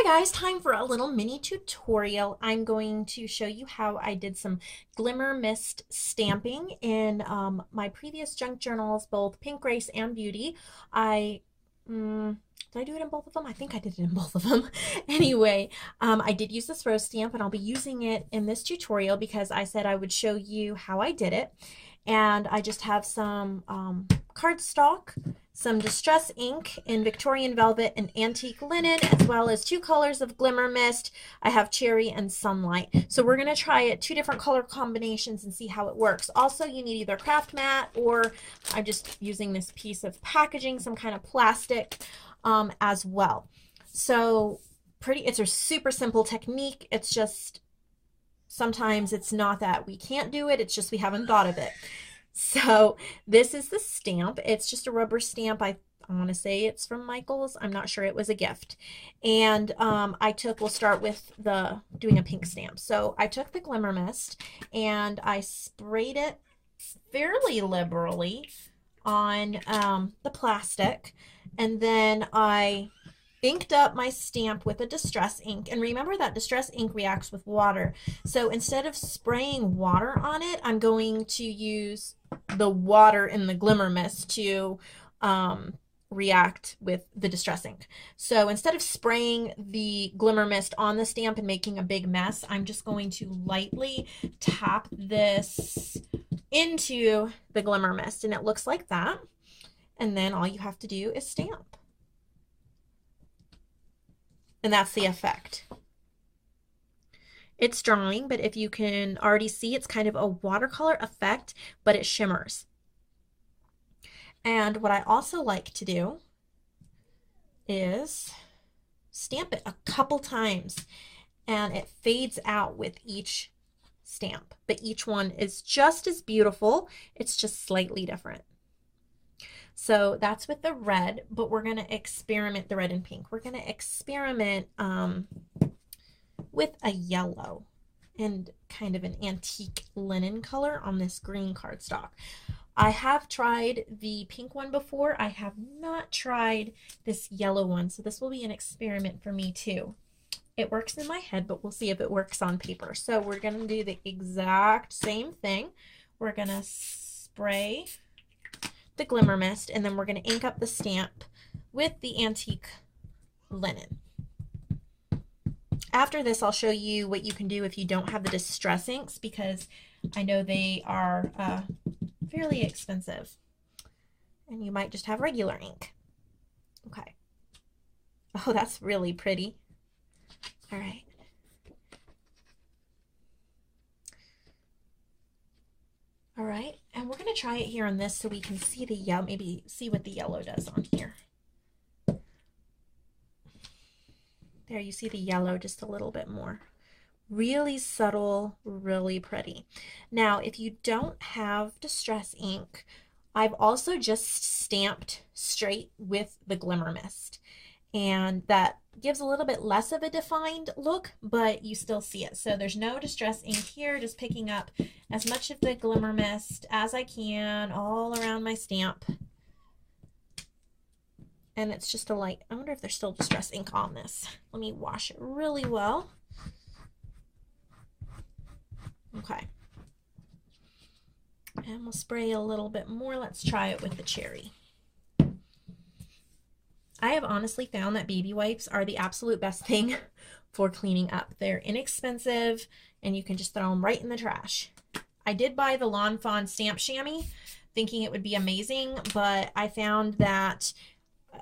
Hi guys, time for a little mini tutorial. I'm going to show you how I did some Glimmer Mist stamping in my previous junk journals, both Pink Grace and Beauty. Did I do it in both of them? I think I did it in both of them. Anyway, I did use this rose stamp and I'll be using it in this tutorial because I said I would show you how I did it. And I just have some cardstock, some distress ink in Victorian velvet and antique linen, as well as two colors of Glimmer Mist. I have cherry and sunlight. So we're going to try it, two different color combinations, and see how it works. Also, you need either craft mat or I'm just using this piece of packaging, some kind of plastic as well. So it's a super simple technique. It's just sometimes it's not that we can't do it, it's just we haven't thought of it. So this is the stamp. It's just a rubber stamp. I want to say it's from Michael's. I'm not sure. It was a gift. And we'll start with doing a pink stamp. So I took the Glimmer Mist and I sprayed it fairly liberally on the plastic. And then I inked up my stamp with a distress ink. And remember that distress ink reacts with water. So instead of spraying water on it, I'm going to use the water in the Glimmer Mist to react with the distress ink. So instead of spraying the Glimmer Mist on the stamp and making a big mess, I'm just going to lightly tap this into the Glimmer Mist, and it looks like that. And then all you have to do is stamp. And that's the effect. It's drawing, but if you can already see, it's kind of a watercolor effect, but it shimmers. And what I also like to do is stamp it a couple times, and it fades out with each stamp, but each one is just as beautiful. It's just slightly different. So that's with the red, but we're going to experiment, the red and pink. We're going to experiment with a yellow and kind of an antique linen color on this green cardstock. I have tried the pink one before. I have not tried this yellow one, so this will be an experiment for me too. It works in my head, but we'll see if it works on paper. So we're going to do the exact same thing. We're going to spray the Glimmer Mist, and then we're going to ink up the stamp with the antique linen. After this, I'll show you what you can do if you don't have the distress inks, because I know they are fairly expensive, and you might just have regular ink. Okay. Oh, that's really pretty. All right. All right, and we're going to try it here on this so we can see the yellow, maybe see what the yellow does on here. There, you see the yellow just a little bit more. Really subtle, really pretty. Now, if you don't have distress ink, I've also just stamped straight with the Glimmer Mist. And that gives a little bit less of a defined look, but you still see it. So there's no distress ink here, just picking up as much of the Glimmer Mist as I can all around my stamp. And it's just a light, I wonder if there's still distress ink on this. Let me wash it really well. Okay. And we'll spray a little bit more. Let's try it with the cherry. I have honestly found that baby wipes are the absolute best thing for cleaning up. They're inexpensive and you can just throw them right in the trash. I did buy the Lawn Fawn stamp chamois thinking it would be amazing, but I found that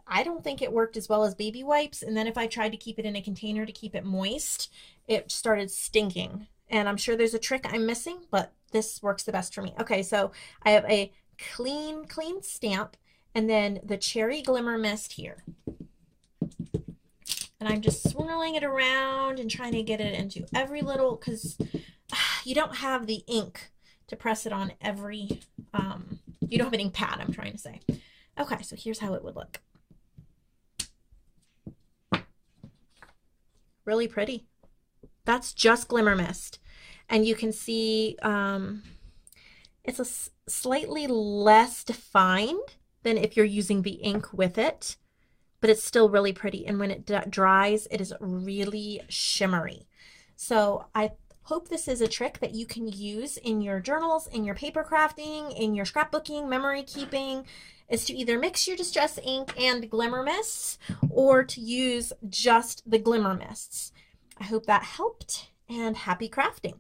I don't think it worked as well as baby wipes. And then if I tried to keep it in a container to keep it moist, it started stinking. And I'm sure there's a trick I'm missing, but this works the best for me. Okay, so I have a clean stamp. And then the cherry Glimmer Mist here. And I'm just swirling it around and trying to get it into every little, because you don't have the ink to press it on every, you don't have an ink pad, I'm trying to say. Okay, so here's how it would look. Really pretty. That's just Glimmer Mist. And you can see it's a slightly less defined than if you're using the ink with it. but it's still really pretty. And when it dries, it is really shimmery. So I hope this is a trick that you can use in your journals, in your paper crafting, in your scrapbooking, memory keeping, is to either mix your distress ink and glimmer mists or to use just the glimmer mists. I hope that helped, and happy crafting.